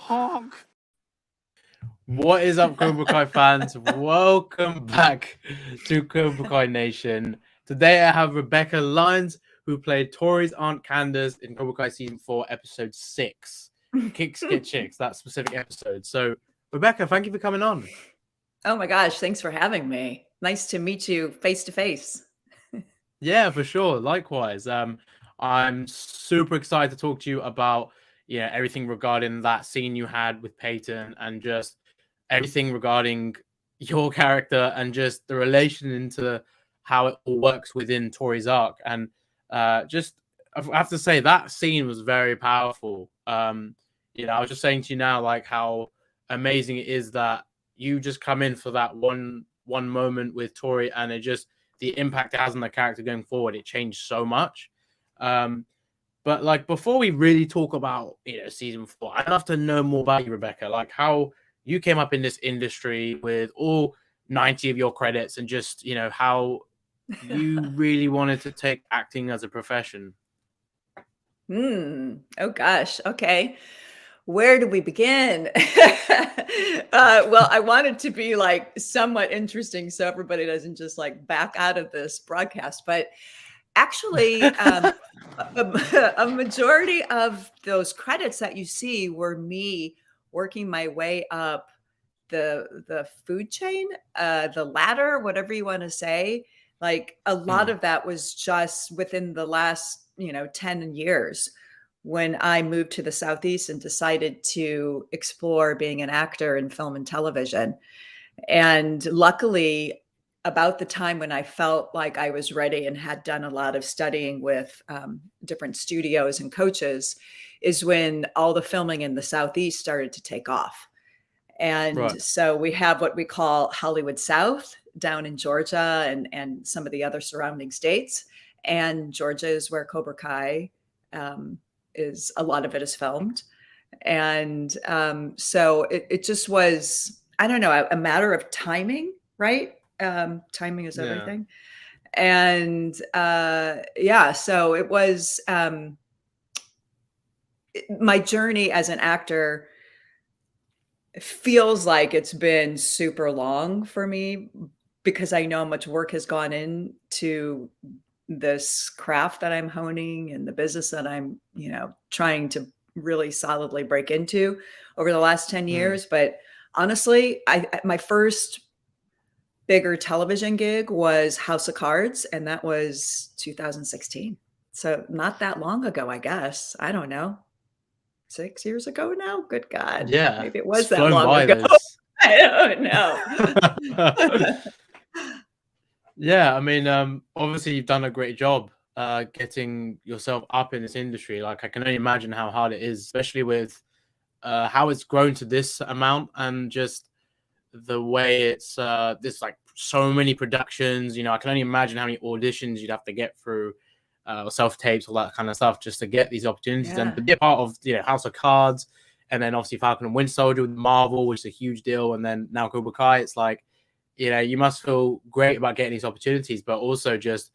honk. What is up, Cobra Kai fans? Welcome back to Cobra Kai Nation. Today I have Rebecca Lyons, who played Tory's Aunt Candace in Cobra Kai Season 4, Episode 6. Kicks Get Chicks, that specific episode. So, Rebecca, thank you for coming on. Oh my gosh, thanks for having me. Nice to meet you face to face. Yeah, for sure. Likewise. I'm super excited to talk to you about everything regarding that scene you had with Peyton and just everything regarding your character and just the relation into how it all works within Tory's arc. And I have to say that scene was very powerful. I was just saying to you now, like, how amazing it is that you just come in for that one moment with Tory, and it just, the impact it has on the character going forward, it changed so much. But like, before we really talk about season 4, I'd love to know more about you, Rebecca. Like, how you came up in this industry with all 90 of your credits, and just how you really wanted to take acting as a profession. Oh gosh. Okay. Where do we begin? Well, I want it to be like somewhat interesting so everybody doesn't just like back out of this broadcast. But actually, a majority of those credits that you see were me working my way up the food chain, the ladder, whatever you want to say. Like a lot of that was just within the last 10 years, when I moved to the Southeast and decided to explore being an actor in film and television. And luckily, about the time when I felt like I was ready and had done a lot of studying with different studios and coaches, is when all the filming in the Southeast started to take off. And so we have what we call Hollywood South down in Georgia and some of the other surrounding states. And Georgia is where Cobra Kai is, a lot of it is filmed. And so it just was, I don't know, a matter of timing, right? Timing is everything. And so it was my journey as an actor. Feels like it's been super long for me, because I know how much work has gone into this craft that I'm honing and the business that I'm, trying to really solidly break into over the last 10 years. But honestly, my first bigger television gig was House of Cards, and that was 2016. So not that long ago, I guess. I don't know. 6 years ago now? Good God. Yeah. Maybe it was that long ago. I don't know. Yeah, I mean, obviously you've done a great job getting yourself up in this industry. Like, I can only imagine how hard it is, especially with how it's grown to this amount, and just the way it's this, like, so many productions. I can only imagine how many auditions you'd have to get through, self-tapes, all that kind of stuff, just to get these opportunities and to be a part of House of Cards, and then obviously Falcon and Winter Soldier with Marvel, which is a huge deal, and then now Cobra Kai. It's like, you must feel great about getting these opportunities, but also just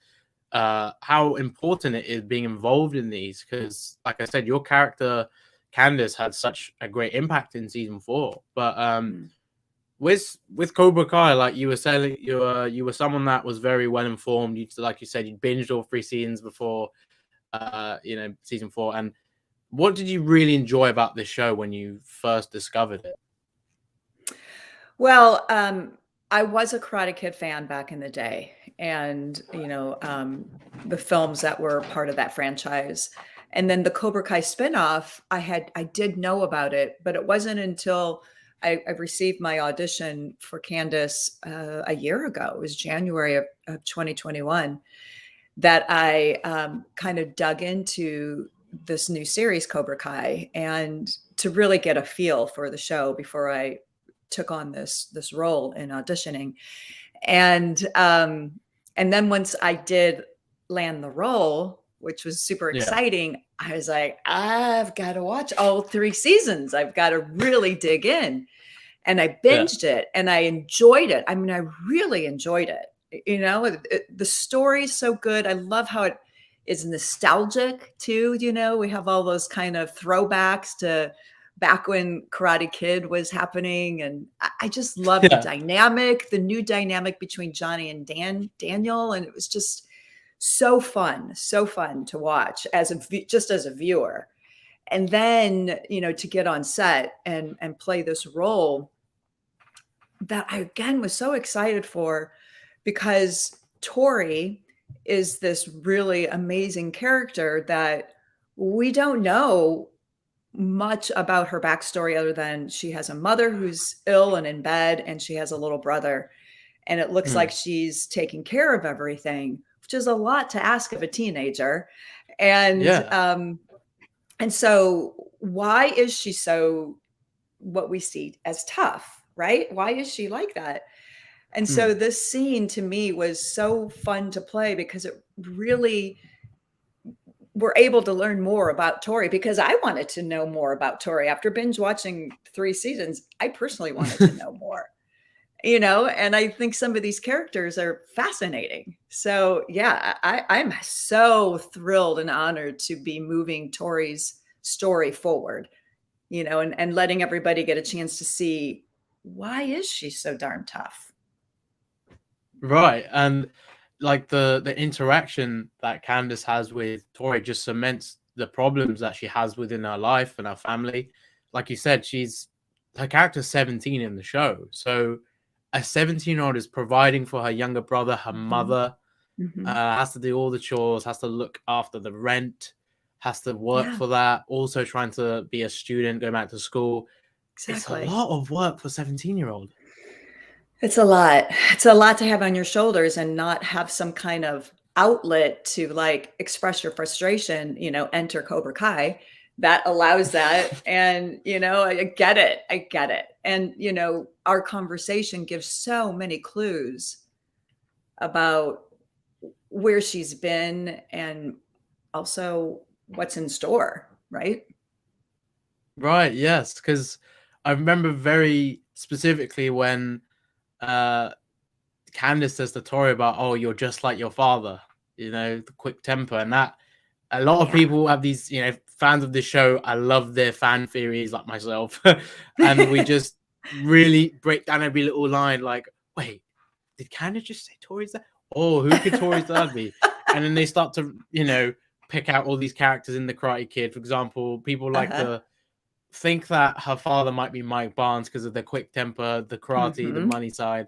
how important it is being involved in these, because like I said, your character Candace had such a great impact in season 4. But with Cobra Kai, like you were saying, you were someone that was very well informed. Like you said, you binged all 3 seasons before season 4. And what did you really enjoy about this show when you first discovered it? Well, I was a Karate Kid fan back in the day, and the films that were part of that franchise. And then the Cobra Kai spinoff, I did know about it, but it wasn't until I received my audition for Candace a year ago. It was January of 2021 that I kind of dug into this new series, Cobra Kai, and to really get a feel for the show before I took on this role in auditioning. And then once I did land the role, which was super exciting, I was like, I've got to watch all 3 seasons. I've got to really dig in. And I binged it, and I enjoyed it. I mean, I really enjoyed it. The story's so good. I love how it is nostalgic too. We have all those kind of throwbacks to back when Karate Kid was happening. And I just love the Yeah. dynamic, the new dynamic between Johnny and Daniel. And it was just so fun to watch just as a viewer. And then, to get on set and play this role that I, again, was so excited for, because Tory is this really amazing character that we don't know much about her backstory, other than she has a mother who's ill and in bed, and she has a little brother. And it looks like she's taking care of everything, which is a lot to ask of a teenager. And Yeah. and so why is she so, what we see as tough, right? Why is she like that? And so this scene to me was so fun to play, because it really, we're able to learn more about Tory, because I wanted to know more about Tory after binge watching 3 seasons. I personally wanted to know more, and I think some of these characters are fascinating. So yeah, I'm so thrilled and honored to be moving Tory's story forward, and letting everybody get a chance to see, why is she so darn tough? Right. And like the interaction that Candace has with Tory just cements the problems that she has within her life and her family. Like you said, her character's 17 in the show. So a 17-year-old is providing for her younger brother, her Mhm. mother, Mhm. has to do all the chores, has to look after the rent, has to work Yeah, for that, also trying to be a student, go back to school. It's a exactly. lot of work for a 17-year-old. It's a lot. It's a lot to have on your shoulders and not have some kind of outlet to, like, express your frustration, enter Cobra Kai, that allows that. And, I get it. I get it. And, our conversation gives so many clues about where she's been, and also what's in store, right? Right, yes, because I remember very specifically when uh Candace says to Tori about, "Oh, you're just like your father," the quick temper, and that a lot of Yeah. people have these, fans of this show. I love their fan theories, like myself, and we just really break down every little line. Like, wait, did Candace just say Tori's dad? Oh, who could Tori's dad be? And then they start to, pick out all these characters in the Karate Kid. For example, people like Uh-huh. to think that her father might be Mike Barnes because of the quick temper, the karate, the Mhm. money side.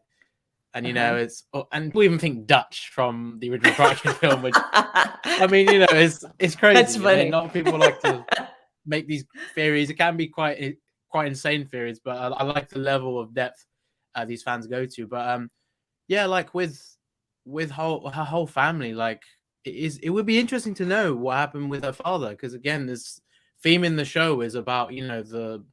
And Uh-huh. and we even think Dutch from the original Karate Kid film, which I mean, it's That's crazy. A funny. lot of people like to make these theories. It can be quite insane theories, but I like the level of depth these fans go to. But yeah, like with her whole family, like it would be interesting to know what happened with her father, because again, this theme in the show is about like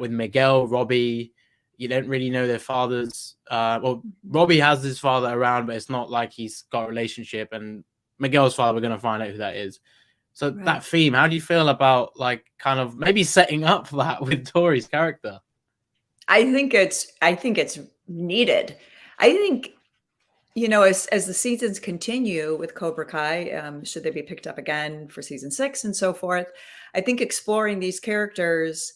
with Miguel, Robby, you don't really know their fathers. Well, Mhm. Robby has his father around, but it's not like he's got a relationship. And Miguel's father, we're going to find out who that is. So Right. that theme, how do you feel about like kind of maybe setting up that with Tori's character? I think it's needed. I think, as the seasons continue with Cobra Kai, should they be picked up again for season 6 and so forth, I think exploring these characters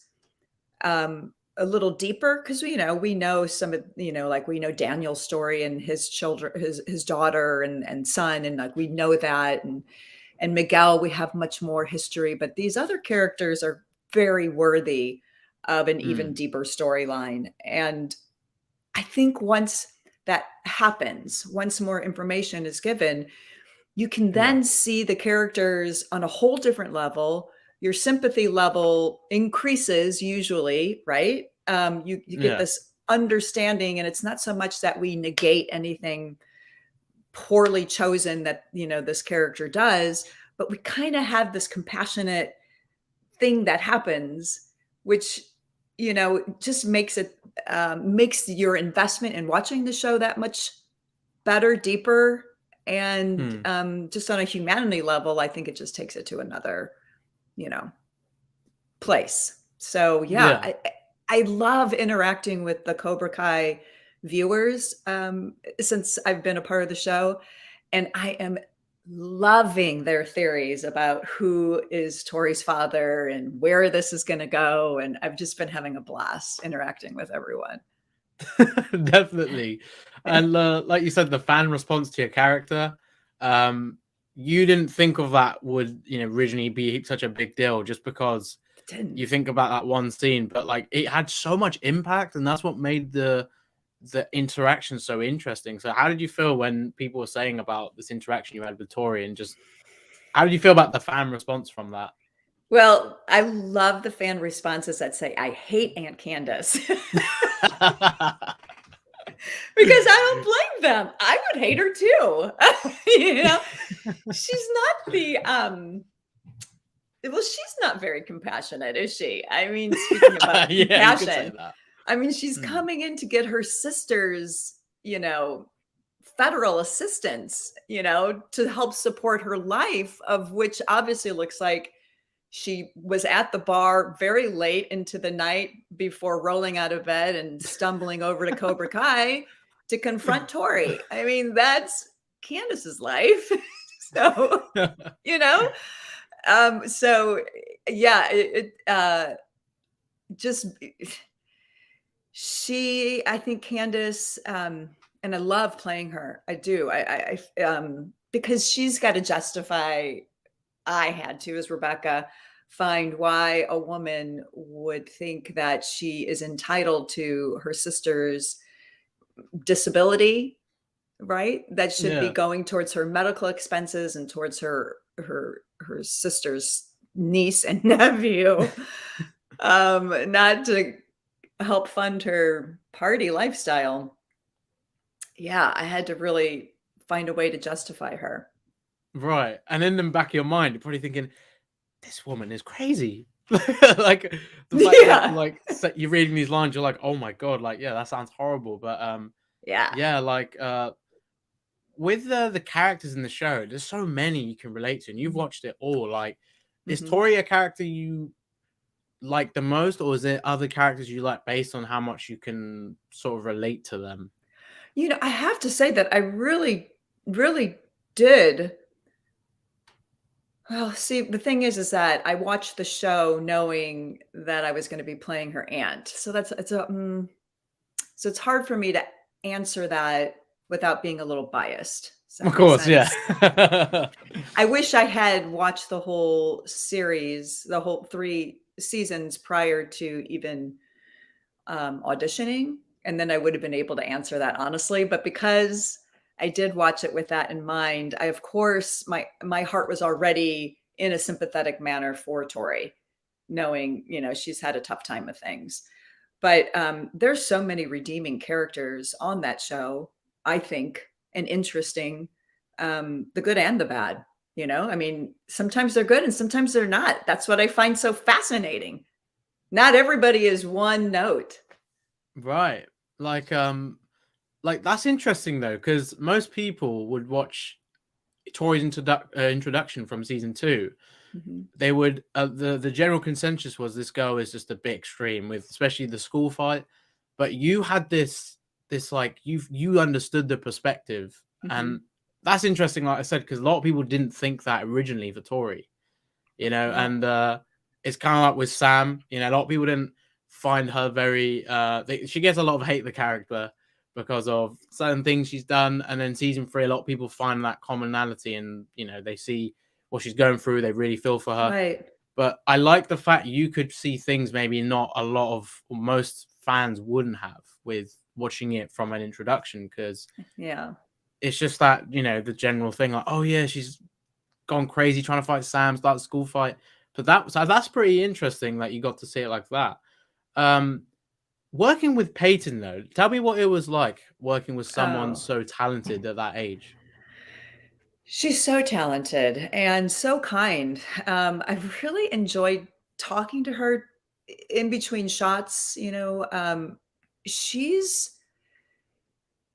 a little deeper, because we know some of, like, we know Daniel's story and his children, his daughter and son, and like we know that. And Miguel, we have much more history, but these other characters are very worthy of an even Mm, deeper storyline. And I think once that happens, once more information is given, you can yeah, then see the characters on a whole different level. Your sympathy level increases usually, right? You get yeah, this understanding, and it's not so much that we negate anything poorly chosen that this character does, but we kind of have this compassionate thing that happens, which just makes your investment in watching the show that much better, deeper. And mm, just on a humanity level, I think it just takes it to another, you know, place. So yeah, yeah. I love interacting with the Cobra Kai viewers since I've been a part of the show, and I am loving their theories about who is Tory's father and where this is going to go. And I've just been having a blast interacting with everyone. Definitely. And like you said, the fan response to your character, you didn't think of that would, originally be such a big deal just because you think about that one scene, but like it had so much impact, and that's what made the interaction so interesting. So how did you feel when people were saying about this interaction you had with Tory, and just how did you feel about the fan response from that? Well, I love the fan responses that say, I hate Aunt Candace. Because I don't blame them. I would hate her too. She's not the well, she's not very compassionate, is she? I mean, speaking about compassion, I mean, she's coming in to get her sister's, federal assistance, to help support her life, of which obviously looks like she was at the bar very late into the night before rolling out of bed and stumbling over to Cobra Kai to confront Tory. I mean, that's Candace's life. So, so yeah, I think Candace, and I love playing her. I do. Because she's got to justify, I had to, as Rebecca, find why a woman would think that she is entitled to her sister's disability, right? That should be going towards her medical expenses and towards her sister's niece and nephew, not to help fund her party lifestyle. Yeah, I had to really find a way to justify her. Right. And in the back of your mind, you're probably thinking, this woman is crazy. Like the fact that you're reading these lines, you're like, oh my God, like, yeah, that sounds horrible. But like with the characters in the show, there's so many you can relate to, and you've watched it all. Like, is Tory a character you like the most, or is there other characters you like based on how much you can sort of relate to them? I have to say that I really, really did. Well, see, the thing is that I watched the show knowing that I was going to be playing her aunt. So so it's hard for me to answer that without being a little biased. Of course, yeah. I wish I had watched the whole series, the whole 3 seasons prior to even auditioning, and then I would have been able to answer that honestly. But because I did watch it with that in mind, of course, my heart was already in a sympathetic manner for Tory, knowing, she's had a tough time with things. But there's so many redeeming characters on that show, I think, and interesting, the good and the bad. I mean, sometimes they're good and sometimes they're not. That's what I find so fascinating. Not everybody is one note. Right. Like that's interesting though, because most people would watch Tory's introduction from season 2. They would the general consensus was this girl is just a bit extreme, with especially the school fight. But you had this like you understood the perspective, and that's interesting. Like I said, because a lot of people didn't think that originally for Tory, and it's kind of like with Sam. A lot of people didn't find her very. She gets a lot of hate, the character, because of certain things she's done. And then season 3, a lot of people find that commonality, and they see what she's going through. They really feel for her. Right. But I like the fact you could see things maybe not a lot of, or most fans wouldn't have, with watching it from an introduction, because it's just that the general thing, like, oh yeah, she's gone crazy trying to fight Sam, start a school fight. But that's pretty interesting that you got to see it like that. Working with Peyton, though, tell me what it was like working with someone so talented at that age. She's so talented and so kind. I really enjoyed talking to her in between shots. She's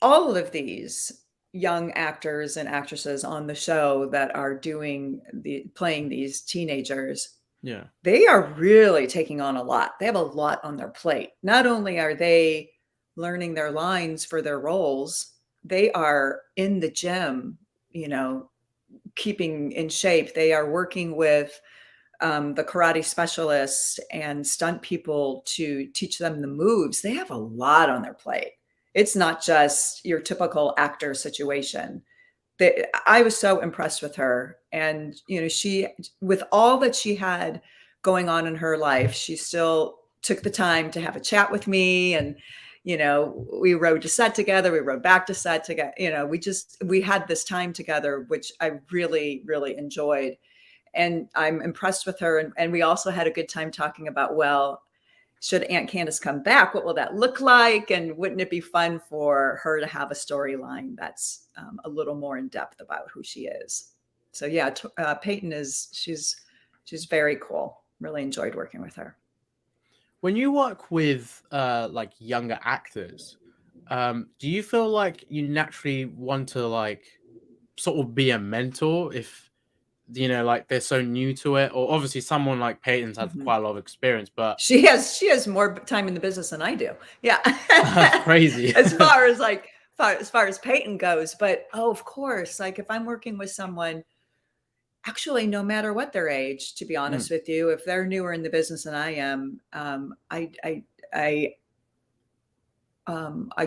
all of these young actors and actresses on the show that are playing these teenagers. Yeah. They are really taking on a lot. They have a lot on their plate. Not only are they learning their lines for their roles, they are in the gym, keeping in shape. They are working with the karate specialists and stunt people to teach them the moves. They have a lot on their plate. It's not just your typical actor situation. I was so impressed with her. And, you know, she, with all that she had going on in her life, she still took the time to have a chat with me. And, you know, we rode to set together, we rode back to set together. You know, we had this time together, which I really, really enjoyed. And I'm impressed with her. And we also had a good time talking about, well, should Aunt Candace come back, what will that look like? And wouldn't it be fun for her to have a storyline that's a little more in depth about who she is? So yeah, Peyton she's very cool. Really enjoyed working with her. When you work with like younger actors, do you feel like you naturally want to like sort of be a mentor if, you know, like they're so new to it? Or obviously someone like Peyton's had quite a lot of experience, but she has more time in the business than I do. Yeah. that's crazy. as far as Peyton goes. But of course, like if I'm working with someone, actually, no matter what their age, to be honest with you, if they're newer in the business than I am, I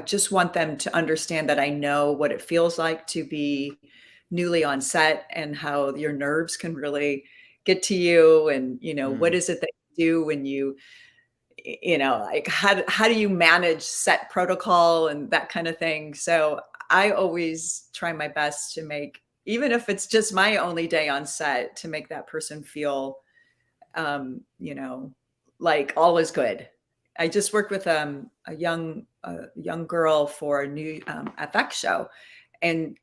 just want them to understand that I know what it feels like to be newly on set and how your nerves can really get to you. And, you know, what is it that you do when you know, like how do you manage set protocol and that kind of thing. So I always try my best to make, even if it's just my only day on set, to make that person feel, you know, like all is good. I just worked with a young girl for a new FX show, and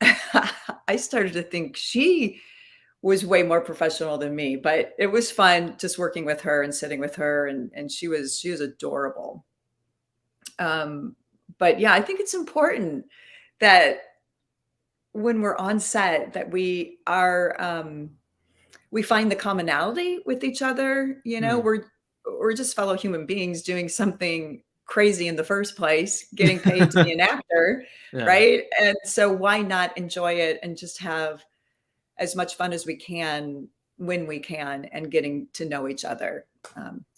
I started to think she was way more professional than me, but it was fun just working with her and sitting with her, and she was adorable. But yeah, I think it's important that when we're on set that we are we find the commonality with each other. You know, we're just fellow human beings doing something crazy in the first place, getting paid to be an actor, right? And so why not enjoy it and just have as much fun as we can when we can, and getting to know each other.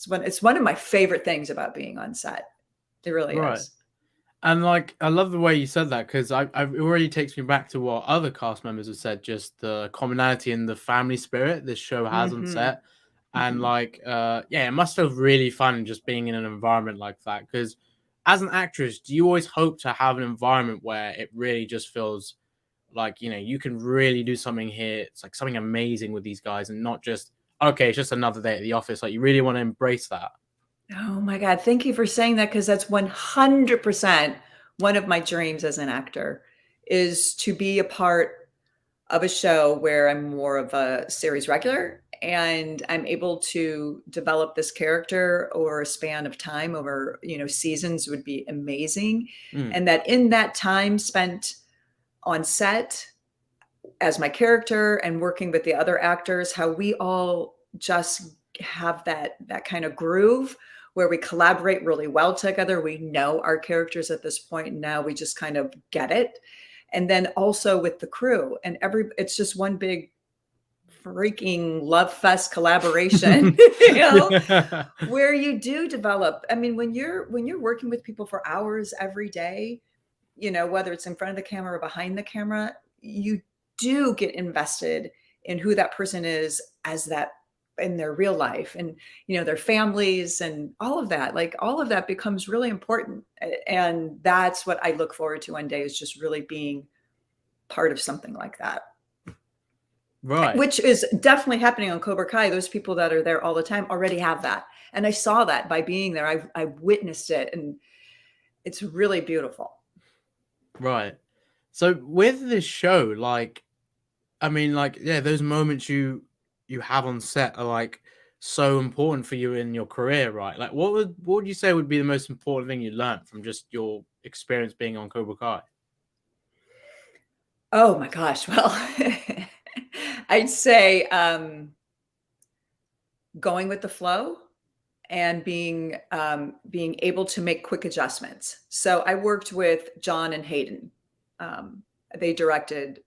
It's one of my favorite things about being on set. It really is. And like, I love the way you said that, because it already takes me back to what other cast members have said, just the commonality and the family spirit this show has on set. And like, yeah, it must feel really fun just being in an environment like that. Because as an actress, do you always hope to have an environment where it really just feels like, you know, you can really do something here? It's like something amazing with these guys, and not just, okay, it's just another day at the office. Like, you really want to embrace that. Oh my God. Thank you for saying that, because that's 100% one of my dreams as an actor, is to be a part of a show where I'm more of a series regular and I'm able to develop this character over a span of time, over, you know, seasons would be amazing. And that in that time spent on set as my character and working with the other actors, how we all just have that kind of groove where we collaborate really well together. We know our characters at this point, and now we just kind of get it. And then also with the crew, and it's just one big freaking love fest collaboration, you know, where you do develop. I mean, when you're working with people for hours every day, you know, whether it's in front of the camera or behind the camera, you do get invested in who that person is as that in their real life, and, you know, their families and all of that. Like, all of that becomes really important. And that's what I look forward to one day, is just really being part of something like that. Right. Which is definitely happening on Cobra Kai. Those people that are there all the time already have that. And I saw that by being there. I witnessed it, and it's really beautiful. Right. So with this show, like, I mean, like, yeah, those moments you have on set are like so important for you in your career, right? Like, what would you say would be the most important thing you learned from just your experience being on Cobra Kai? Oh my gosh. Well, I'd say going with the flow and being able to make quick adjustments. So I worked with John and Hayden. They directed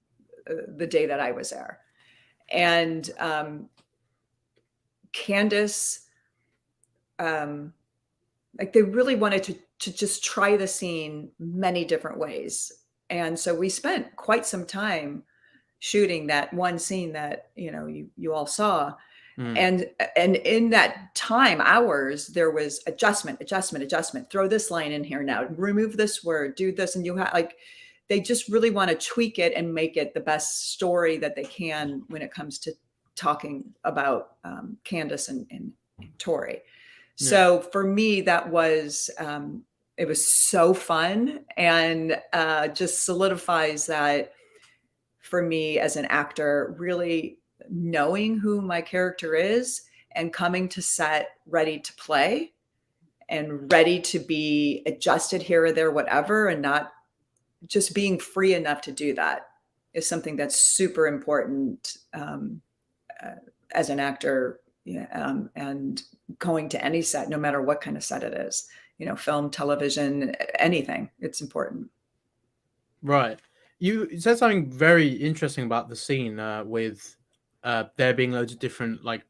the day that I was there. And Candace, like they really wanted to just try the scene many different ways. And so we spent quite some time shooting that one scene that, you know, you all saw. And in that time, hours, there was adjustment, throw this line in here now, remove this word, do this. And you have like, they just really want to tweak it and make it the best story that they can when it comes to talking about Candace and Tory. Yeah. So for me, that was, it was so fun, and just solidifies that for me as an actor, really knowing who my character is and coming to set ready to play and ready to be adjusted here or there, whatever, and not just being free enough to do that is something that's super important as an actor, and going to any set, no matter what kind of set it is, you know, film, television, anything, it's important. Right. You said something very interesting about the scene with there being loads of different like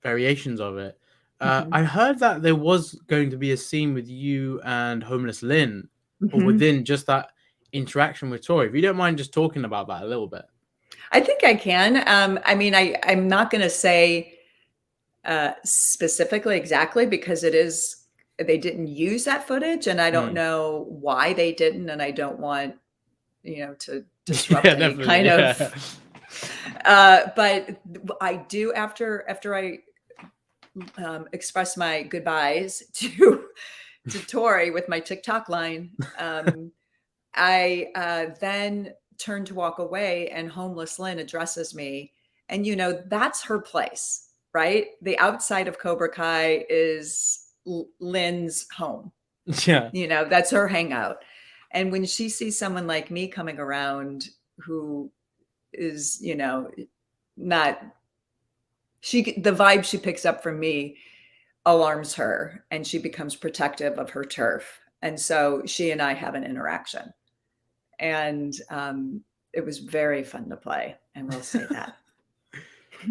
variations of it. I heard that there was going to be a scene with you and Homeless Lynn, or within just that interaction with Tory. If you don't mind just talking about that a little bit. I think I can. I mean, I'm not going to say specifically exactly, because it is, they didn't use that footage, and I don't know why they didn't, and I don't want, you know, to disrupt any kind of. But I do, after I express my goodbyes to Tory with my TikTok line, I then turn to walk away, and Homeless Lynn addresses me, and you know, that's her place, right? The outside of Cobra Kai is Lynn's home. Yeah, you know, that's her hangout. And when she sees someone like me coming around who is, you know, not, the vibe she picks up from me alarms her, and she becomes protective of her turf. And so she and I have an interaction, and it was very fun to play, and we'll say that.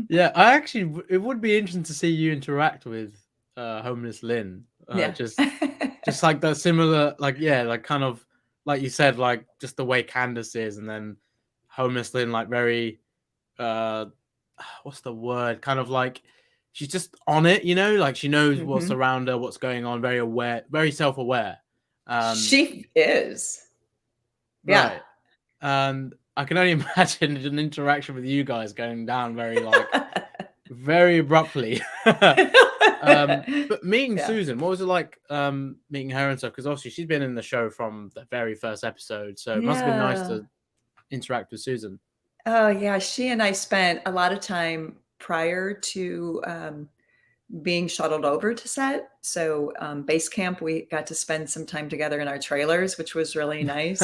Yeah, it would be interesting to see you interact with Homeless Lynn. Yeah. Just like that similar, like, yeah, like kind of like you said, like just the way Candace is, and then Homeless Lynn, like very what's the word? Kind of like she's just on it, you know, like she knows what's around her, what's going on, very aware, very self-aware. She is. Yeah. Right. And I can only imagine an interaction with you guys going down very like very abruptly. But meeting Susan, what was it like meeting her and stuff? Because obviously she's been in the show from the very first episode, so it must have been nice to interact with Susan. Oh yeah, she and I spent a lot of time prior to being shuttled over to set. So base camp, we got to spend some time together in our trailers, which was really nice.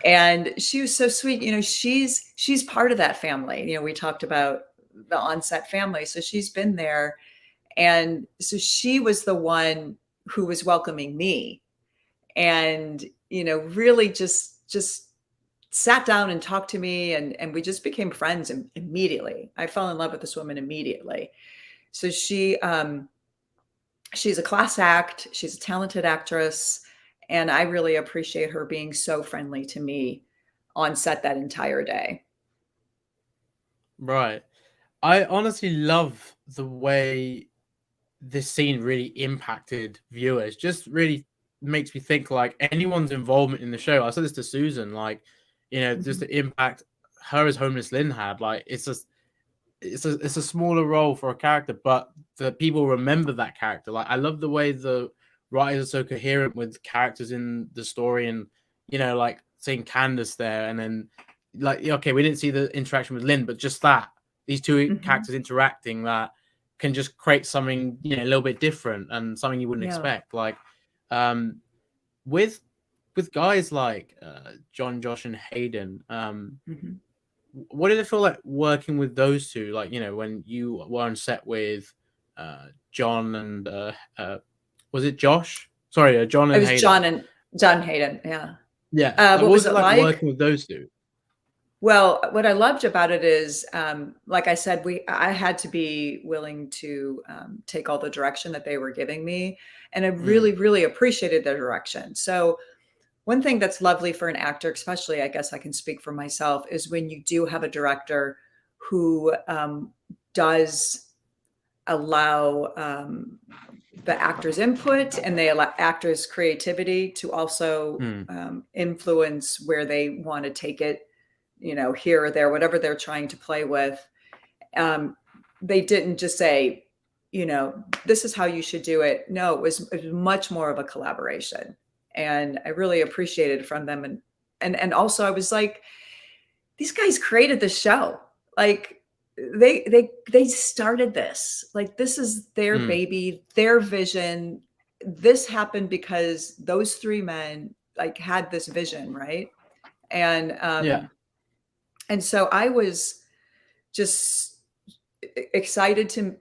And she was so sweet. You know, she's part of that family. You know, we talked about the on-set family, so she's been there. And so she was the one who was welcoming me, and, you know, really just sat down and talked to me, and we just became friends immediately. I fell in love with this woman immediately. So she's a class act. She's a talented actress, and I really appreciate her being so friendly to me on set that entire day. Right. I honestly love the way this scene really impacted viewers. Just really makes me think like anyone's involvement in the show. I said this to Susan, like, you know, just the impact her as Homeless Lynn had. Like, it's a smaller role for a character, but the people remember that character. Like, I love the way the writers are so coherent with characters in the story, and, you know, like seeing Candace there, and then like, okay, we didn't see the interaction with Lynn, but just that these two characters interacting, that can just create something, you know, a little bit different and something you wouldn't expect. Like, with guys like John, Josh, and Hayden, what did it feel like working with those two? Like, you know, when you were on set with John and was it Josh? Sorry, John and Hayden. John Hayden. Yeah. Yeah. What was it like working with those two? Well, what I loved about it is, like I said, I had to be willing to take all the direction that they were giving me, and I really, really appreciated their direction. So one thing that's lovely for an actor, especially, I guess I can speak for myself, is when you do have a director who does allow the actor's input, and they allow actors' creativity to also influence where they want to take it, here or there, whatever they're trying to play with. They didn't just say, this is how you should do it. No, it was much more of a collaboration. And I really appreciated it from them. And also I was like, these guys created the show. Like they started this. Like, this is their baby, their vision. This happened because those three men like had this vision, right? And and so I was just excited to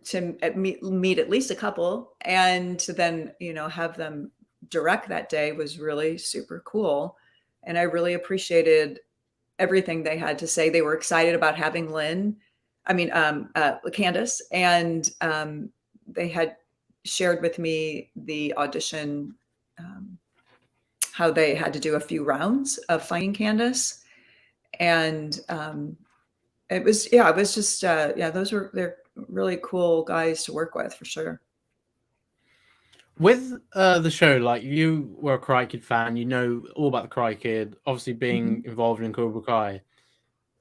meet at least a couple, and to then have them direct that day was really super cool. And I really appreciated everything they had to say. They were excited about having Candace, and they had shared with me the audition, how they had to do a few rounds of finding Candace. And it was just, they're really cool guys to work with, for sure. With the show, like, you were a Karate Kid fan, you know all about the Karate Kid, obviously being involved in Cobra Kai.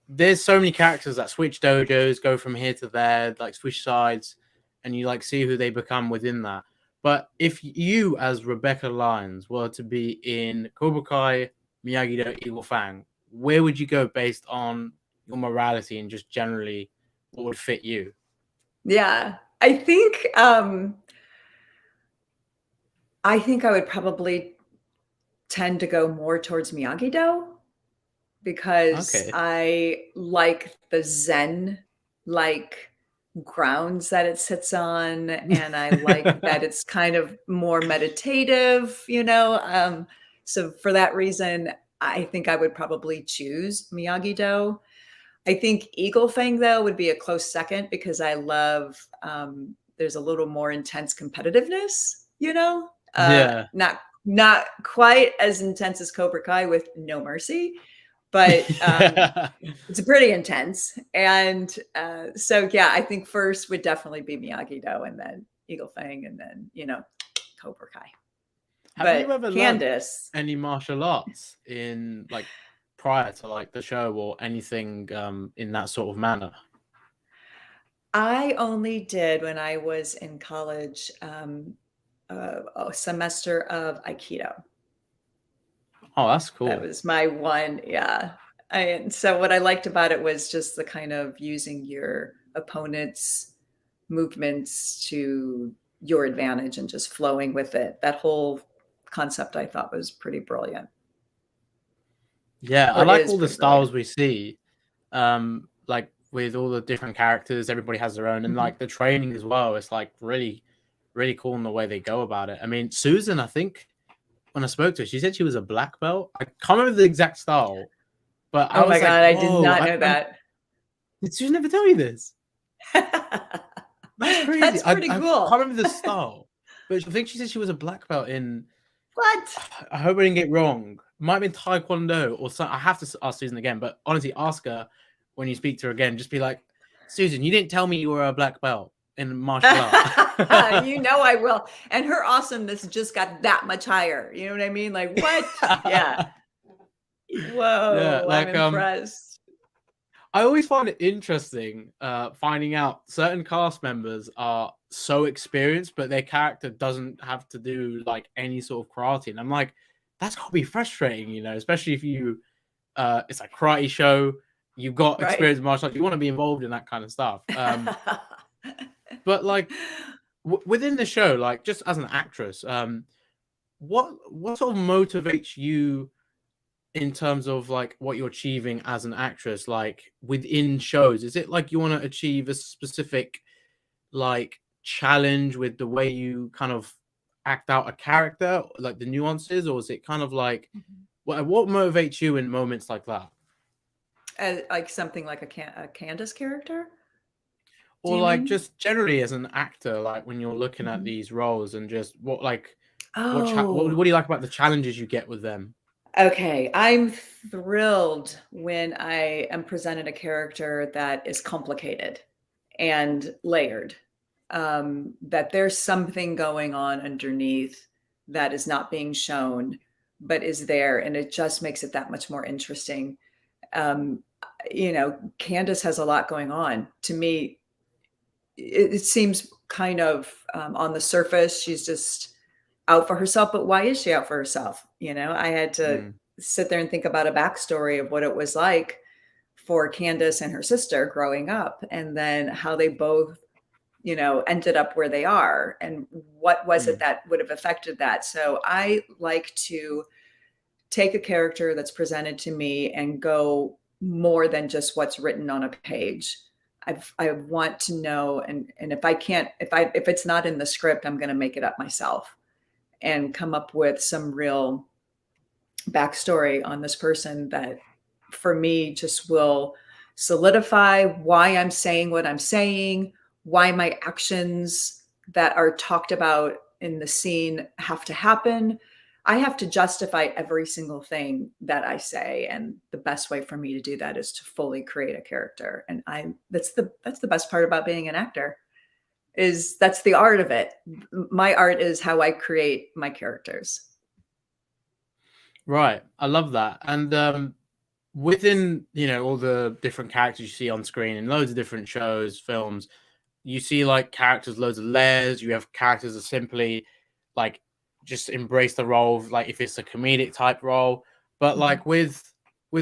There's so many characters that switch dojos, go from here to there, like switch sides, and you like see who they become within that. But if you, as Rebecca Lyons, were to be in Cobra Kai, Miyagi-Do, Eagle Fang, where would you go based on your morality and just generally what would fit you? Yeah, I think I would probably tend to go more towards Miyagi-Do, because I like the Zen like grounds that it sits on, and I like that it's kind of more meditative, so for that reason, I think I would probably choose Miyagi-Do. I think Eagle Fang, though, would be a close second, because I love, there's a little more intense competitiveness, Yeah. not quite as intense as Cobra Kai with no mercy, but it's pretty intense. And so, yeah, I think first would definitely be Miyagi-Do, and then Eagle Fang, and then, Cobra Kai. Have you ever Candace learned any martial arts in like prior to like the show, or anything in that sort of manner? I only did, when I was in college, a semester of Aikido. Oh, that's cool. That was my one. Yeah. And so what I liked about it was just the kind of using your opponent's movements to your advantage and just flowing with it. That whole concept I thought was pretty brilliant. Yeah, I like all the styles we see. Like with all the different characters, everybody has their own, and like the training as well. It's like really, really cool in the way they go about it. I mean, Susan, I think when I spoke to her, she said she was a black belt. I can't remember the exact style, but oh my God, I did not know that. Did Susan never tell you this? That's crazy. That's pretty cool. I can't remember the style, but I think she said she was a black belt in. What? I hope I didn't get it wrong. Might have been Taekwondo or something. I have to ask Susan again, but honestly, ask her when you speak to her again. Just be like, Susan, you didn't tell me you were a black belt in martial art. You know I will. And her awesomeness just got that much higher. You know what I mean? Like, what? Yeah. Whoa. Yeah, like, I'm impressed. I always find it interesting finding out certain cast members are so experienced, but their character doesn't have to do like any sort of karate. And I'm like, that's got to be frustrating, especially if you, it's a karate show, you've got experience in martial arts, you want to be involved in that kind of stuff. But like within the show, like just as an actress, what sort of motivates you in terms of like what you're achieving as an actress, like within shows? Is it like you want to achieve a specific like challenge with the way you kind of act out a character, like the nuances, or is it kind of like what motivates you in moments like that? Like something like a Candace character? Do Or you like mean? just generally as an actor, like when you're looking at Mhm. these roles and just what like Oh, what do you like about the challenges you get with them? okay. I'm thrilled when I am presented a character that is complicated and layered. That there's something going on underneath that is not being shown, but is there, and it just makes it that much more interesting. Um, Candace has a lot going on. To me, it seems kind of on the surface, she's just out for herself. But why is she out for herself? I had to Mm, sit there and think about a backstory of what it was like for Candace and her sister growing up, and then how they both, ended up where they are, and what was it mm, that would have affected that. So I like to take a character that's presented to me and go more than just what's written on a page. I want to know, and if I can't, if it's not in the script, I'm going to make it up myself and come up with some real backstory on this person that for me just will solidify why I'm saying what I'm saying, why my actions that are talked about in the scene have to happen. I have to justify every single thing that I say, and the best way for me to do that is to fully create a character. And I that's the best part about being an actor, is that's the art of it. My art is how I create my characters. right. I love that. And within all the different characters you see on screen in loads of different shows, films, you see like characters, loads of layers. You have characters that simply like just embrace the role, like if it's a comedic type role. But Mhm. like with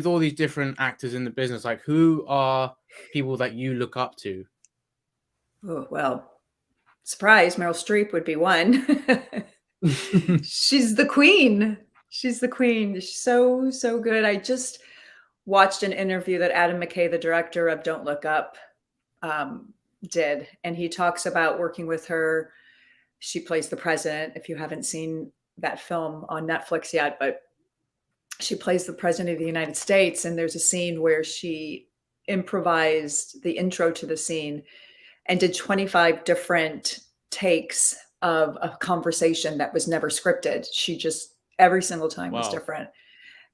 all these different actors in the business, like who are people that you look up to? Oh, well, surprise, Meryl Streep would be one. She's the queen. She's the queen. She's so, so good. I just watched an interview that Adam McKay, the director of Don't Look Up, um, did, and he talks about working with her. She plays the president, if you haven't seen that film on Netflix yet, but she plays the president of the United States, and there's a scene where she improvised the intro to the scene and did 25 different takes of a conversation that was never scripted. She just every single time was Wow. different.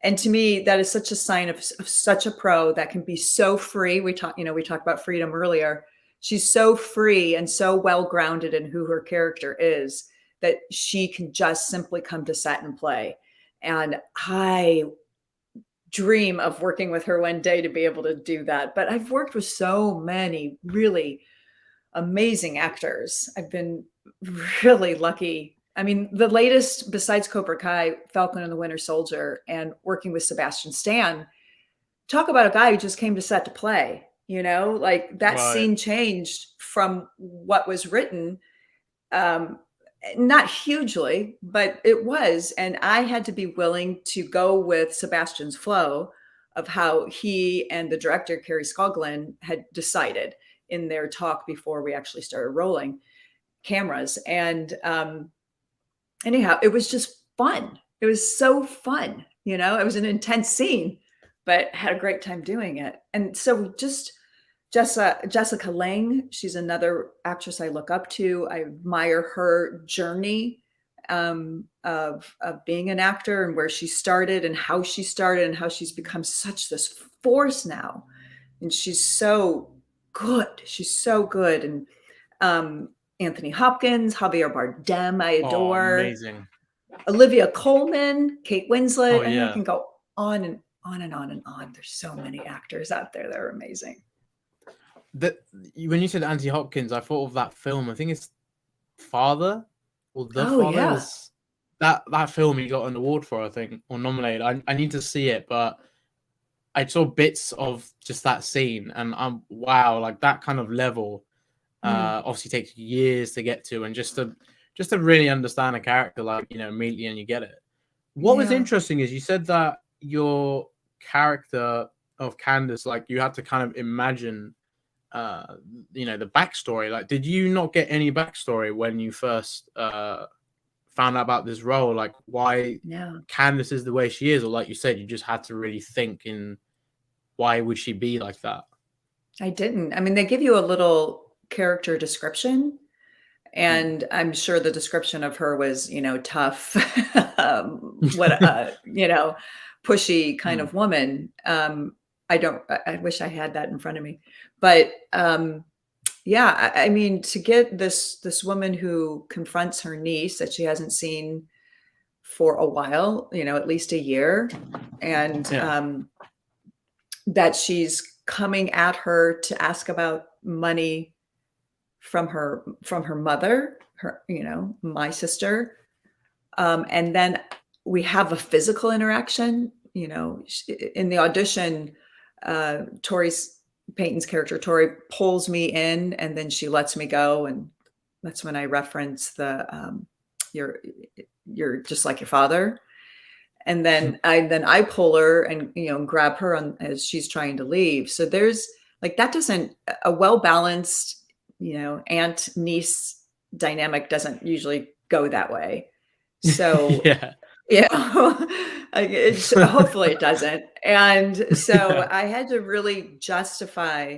And to me, that is such a sign of such a pro that can be so free. We talked about freedom earlier. She's so free and so well grounded in who her character is that she can just simply come to set and play. And I dream of working with her one day to be able to do that. But I've worked with so many really amazing actors. I've been really lucky. I mean, the latest besides Cobra Kai, Falcon and the Winter Soldier, and working with Sebastian Stan, talk about a guy who just came to set to play. Like that Right. scene changed from what was written. Um, Not hugely, but it was. And I had to be willing to go with Sebastian's flow of how he and the director, Kerry Skoglund, had decided in their talk before we actually started rolling cameras. And anyhow, it was just fun. It was so fun. It was an intense scene, but had a great time doing it. And so just Jessica Lange, she's another actress I look up to. I admire her journey of being an actor and where she started and how she's become such this force now. And she's so good. She's so good. And Anthony Hopkins, Javier Bardem, I Oh, adore. amazing. Olivia Colman, Kate Oh Winslet. I mean, I yeah. can go on and on and on and on. There's so many actors out there that are amazing. That when you said Anthony Hopkins, I thought of that film. I think it's Father or The Oh Father. yeah. There's that film he got an award for, I think, or nominated. I need to see it, but I saw bits of just that scene, and I'm wow, like that kind of level. Mm, Obviously takes years to get to, and just to really understand a character, like immediately, and you get it. What was yeah. interesting is you said that your character of Candace, like you had to kind of imagine uh the backstory. Like, did you not get any backstory when you first found out about this role, like why Yeah. Candace is the way she is, or like you said, you just had to really think in why would she be like that? I didn't. I mean, they give you a little character description, and I'm sure the description of her was, tough, pushy kind Mm. of woman. I wish I had that in front of me, but yeah, I mean, to get this woman who confronts her niece that she hasn't seen for a while, at least a year, and Yeah. that she's coming at her to ask about money from her mother, my sister, and then we have a physical interaction. In the audition, Peyton's character Tory pulls me in, and then she lets me go, and that's when I reference the you're just like your father. And then I pull her and grab her as she's trying to leave. So there's like that doesn't a well balanced aunt niece dynamic doesn't usually go that way. So Yeah. hopefully it doesn't. And so I had to really justify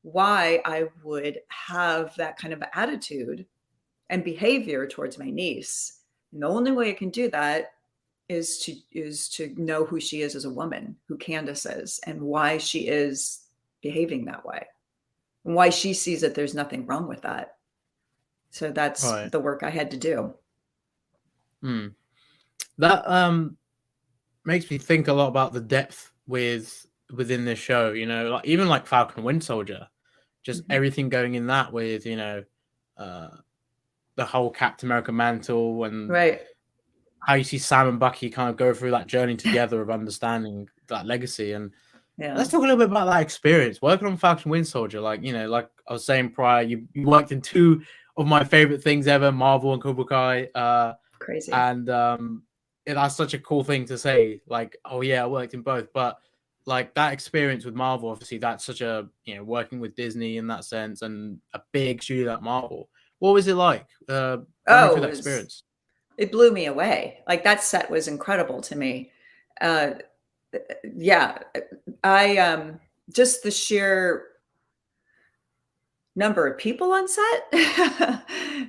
why I would have that kind of attitude and behavior towards my niece. And the only way I can do that is to know who she is as a woman, who Candace is, and why she is behaving that way, and why she sees that there's nothing wrong with that. So that's Right. the work I had to do. That makes me think a lot about the depth within this show. Like even like Falcon Wind Soldier, just everything going in that with the whole Captain America mantle and Right. how you see Sam and Bucky kind of go through that journey together of understanding that legacy. And let's talk a little bit about that experience working on Falcon Wind Soldier. Like like I was saying prior, you worked in two of my favorite things ever, Marvel and Cobra Kai. Crazy. And that's such a cool thing to say. Like, oh yeah, I worked in both. But like that experience with Marvel, obviously, that's such a working with Disney in that sense, and a big studio like Marvel. What was it like? Run me through that experience. It blew me away. Like that set was incredible to me. Yeah, I just the sheer number of people on set.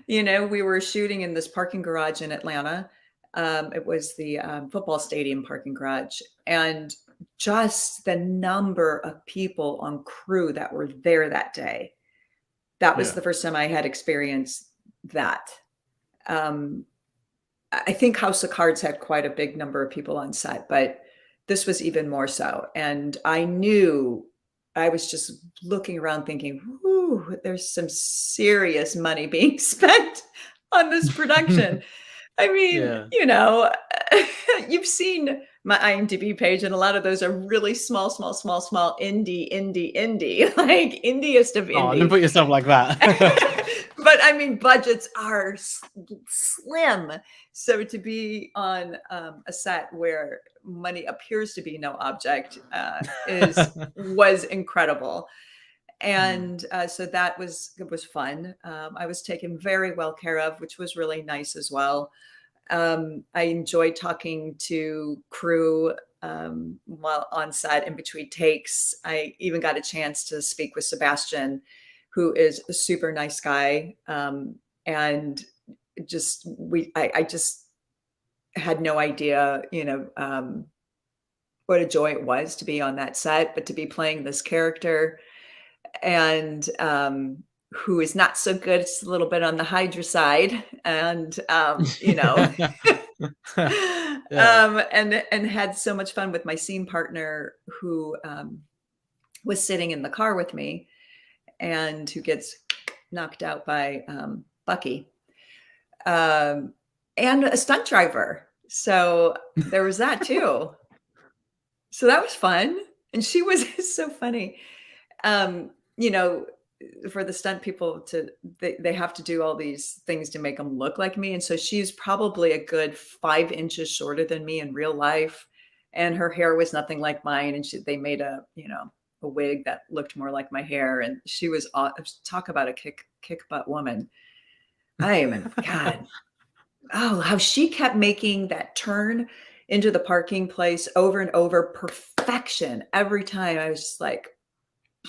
We were shooting in this parking garage in Atlanta. It was the football stadium parking garage, and just the number of people on crew that were there that day. That was the first time I had experienced that. I think House of Cards had quite a big number of people on set, but this was even more so. And I knew I was just looking around thinking, whoo, there's some serious money being spent on this production. I mean, you've seen my IMDb page, and a lot of those are really small, indie, like indiest of indie. Oh, don't put yourself like that. But I mean, budgets are slim. So to be on a set where money appears to be no object was incredible. And so that was fun. I was taken very well care of, which was really nice as well. I enjoyed talking to crew while on set in between takes. I even got a chance to speak with Sebastian, who is a super nice guy. And I just had no idea, what a joy it was to be on that set, but to be playing this character and who is not so good. It's a little bit on the Hydra side, and and had so much fun with my scene partner who was sitting in the car with me, and who gets knocked out by Bucky, and a stunt driver. So there was that too. So that was fun, and she was so funny. For the stunt people they have to do all these things to make them look like me. And so she's probably a good 5 inches shorter than me in real life. And her hair was nothing like mine. And they made a wig that looked more like my hair. And she was, talk about a kick butt woman. God. Oh, how she kept making that turn into the parking place over and over, perfection every time. I was just like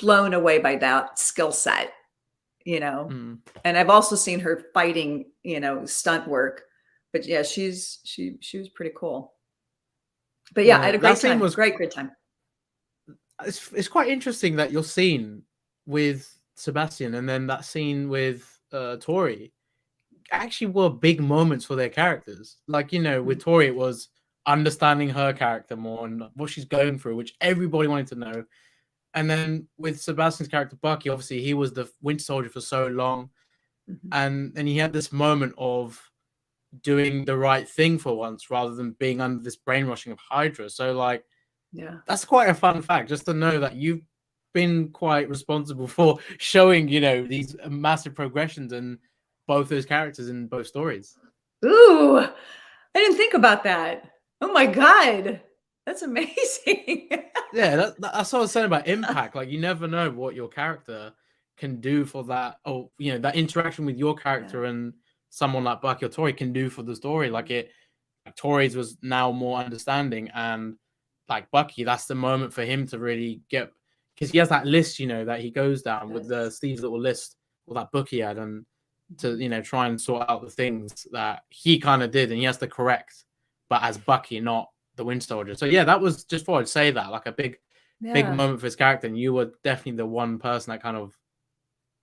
blown away by that skill set, you know. Mm. And I've also seen her fighting, you know, stunt work. But yeah, she was pretty cool. But yeah, I had a great time. Great time. It's quite interesting that your scene with Sebastian and then that scene with Tory actually were big moments for their characters. Like, you know, with Tory, it was understanding her character more and what she's going through, which everybody wanted to know. And then with Sebastian's character, Bucky, obviously he was the Winter Soldier for so long. And he had this moment of doing the right thing for once rather than being under this brainwashing of Hydra. So, like, yeah, that's quite a fun fact, just to know that you've been quite responsible for showing, you know, these massive progressions in both those characters in both stories. Ooh, I didn't think about that. Oh my God. That's amazing. Yeah, that's what I was saying about impact. Like, you never know what your character can do for that, or, you know, that interaction with your character and someone like Bucky or Tory can do for the story. Like, Tory's was now more understanding, and like Bucky, that's the moment for him to really get, because he has that list, you know, that he goes down with the Steve's little list, or that book he had, and to, you know, try and sort out the things that he kind of did, and he has to correct, but as Bucky, not the Winter Soldier. So yeah, that was just thought I'd say that, like, a big moment for his character, and you were definitely the one person that kind of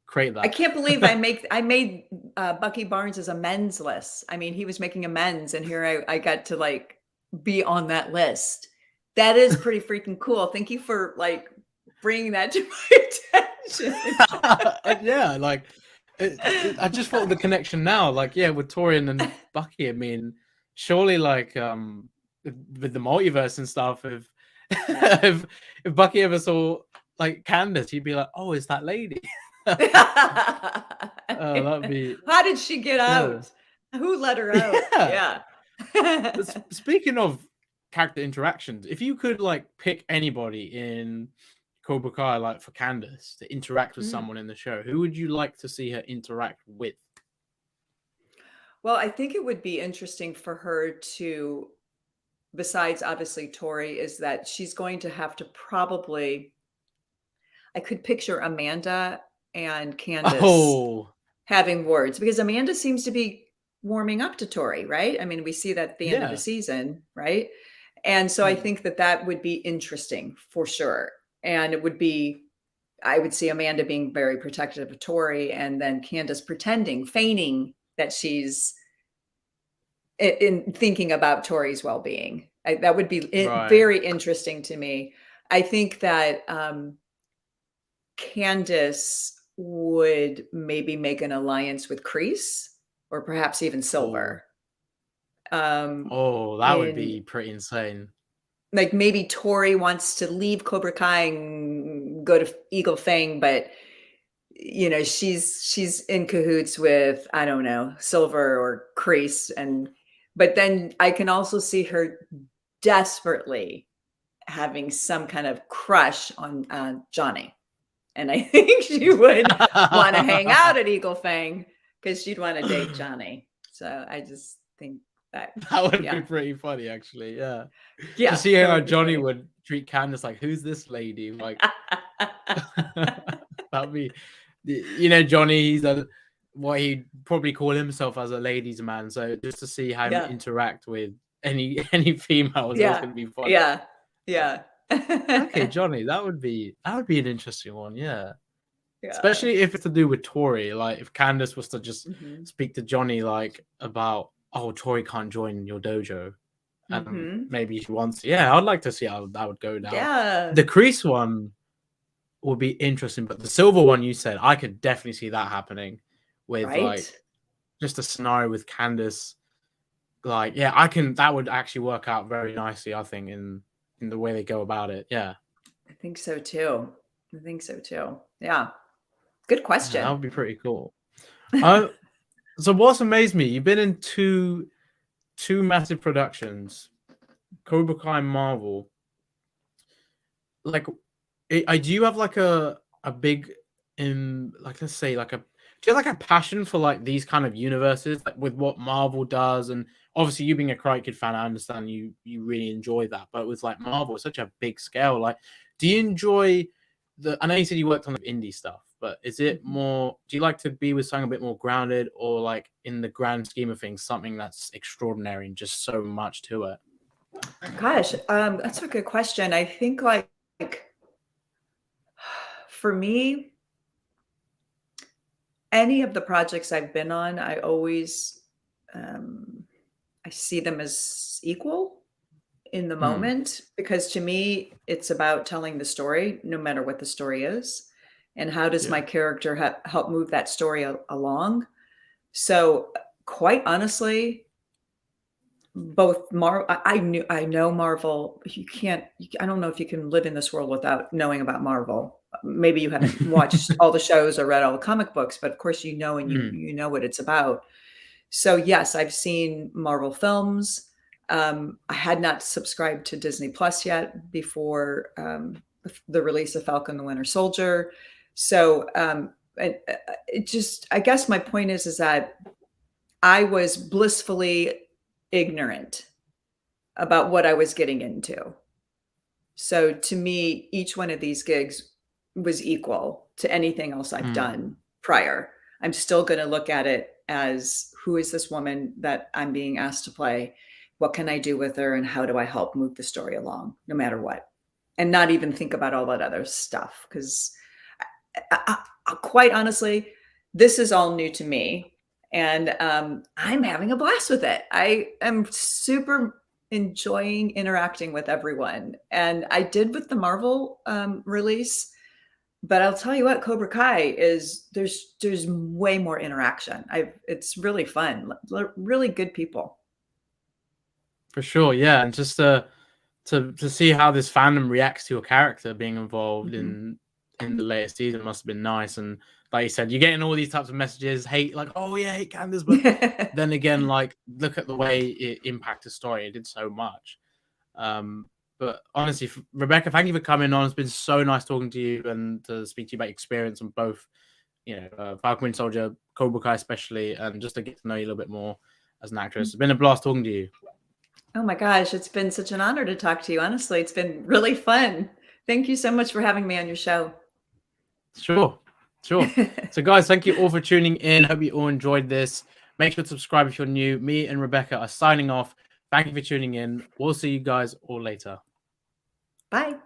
created that. I can't believe I made Bucky Barnes as a men's list. I mean, he was making amends, and here I got to like be on that list. That is pretty freaking cool. Thank you for like bringing that to my attention. Yeah, like I just thought of the connection now. Like, yeah, with Torian and Bucky. I mean, surely, like, with the multiverse and stuff, if Bucky ever saw like Candace, he'd be like, "Oh, it's that lady." That'd be. How did she get out? Who let her out? Yeah. Speaking of character interactions, if you could like pick anybody in Cobra Kai, like for Candace, to interact with someone in the show, who would you like to see her interact with? Well, I think it would be interesting for her to, besides obviously Tory, is that she's going to have to probably, I could picture Amanda and Candace having words, because Amanda seems to be warming up to Tory, right? I mean, we see that at the end of the season, right? And so I think that would be interesting for sure. And it would be, I would see Amanda being very protective of Tory, and then Candace feigning that she's in thinking about Tory's well-being. That would be very interesting to me. I think that Candace would maybe make an alliance with Kreese, or perhaps even Silver. That would be pretty insane. Like, maybe Tory wants to leave Cobra Kai and go to Eagle Fang, but you know, she's in cahoots with, I don't know, Silver or Kreese, but then I can also see her desperately having some kind of crush on Johnny. And I think she would want to hang out at Eagle Fang because she'd want to date Johnny. So I just think that would be pretty funny, actually. Yeah. Yeah. To see how Johnny would treat Candace, like, who's this lady? Like, that'd be, you know, Johnny, he's what he'd probably call himself as a ladies' man. So just to see how he interact with any females, that's gonna be fun. Yeah. Okay, Johnny, that would be an interesting one. Yeah. Especially if it's to do with Tory. Like, if Candace was to just speak to Johnny, like, about, oh, Tory can't join your dojo, and maybe she wants. Yeah, I'd like to see how that would go down. Yeah. The Kreese one would be interesting, but the Silver one, you said, I could definitely see that happening with like just a scenario with Candace. Like, yeah, that would actually work out very nicely, I think, in the way they go about it. Yeah. I think so too. Yeah. Good question. Yeah, that would be pretty cool. So what's amazed me, you've been in two massive productions, Cobra Kai and Marvel. Like, do you have like a big, like, let's say, like, do you have like a passion for like these kind of universes, like with what Marvel does? And obviously, you being a Karate Kid fan, I understand you really enjoy that. But with like Marvel, it's such a big scale. Like, do you enjoy the? I know you said you worked on the indie stuff, but is it more? Do you like to be with something a bit more grounded, or like in the grand scheme of things, something that's extraordinary and just so much to it? Gosh, that's a good question. I think like for me, any of the projects I've been on, I always I see them as equal in the Hmm. moment because to me, it's about telling the story, no matter what the story is, and how does my Yeah. character help move that story along. So, quite honestly, both I know Marvel. You can't. I don't know if you can live in this world without knowing about Marvel. Maybe you haven't watched all the shows or read all the comic books, but of course you know and Hmm. you know what it's about. So yes, I've seen Marvel films. I had not subscribed to Disney Plus yet before the release of Falcon the Winter Soldier. So it just, I guess my point is that I was blissfully ignorant about what I was getting into. So to me, each one of these gigs was equal to anything else I've Hmm. done prior. I'm still going to look at it as who is this woman that I'm being asked to play? What can I do with her? And how do I help move the story along, no matter what? And not even think about all that other stuff. Because quite honestly, this is all new to me. And I'm having a blast with it. I am super enjoying interacting with everyone. And I did with the Marvel release, but I'll tell you what, Cobra Kai is there's way more interaction. It's really fun, really good people. For sure, yeah, and just to see how this fandom reacts to your character being involved Mhm. in the latest season must have been nice. And like you said, you're getting all these types of messages, hate like, oh yeah, hate Candace, but then again, like look at the way it impacted the story. It did so much. Um, but honestly, Rebecca, thank you for coming on. It's been so nice talking to you and to speak to you about experience on both, Falcon Winter Soldier, Cobra Kai especially, and just to get to know you a little bit more as an actress. It's been a blast talking to you. Oh my gosh, it's been such an honor to talk to you. Honestly, it's been really fun. Thank you so much for having me on your show. Sure, sure. So, guys, thank you all for tuning in. Hope you all enjoyed this. Make sure to subscribe if you're new. Me and Rebecca are signing off. Thank you for tuning in. We'll see you guys all later. Bye.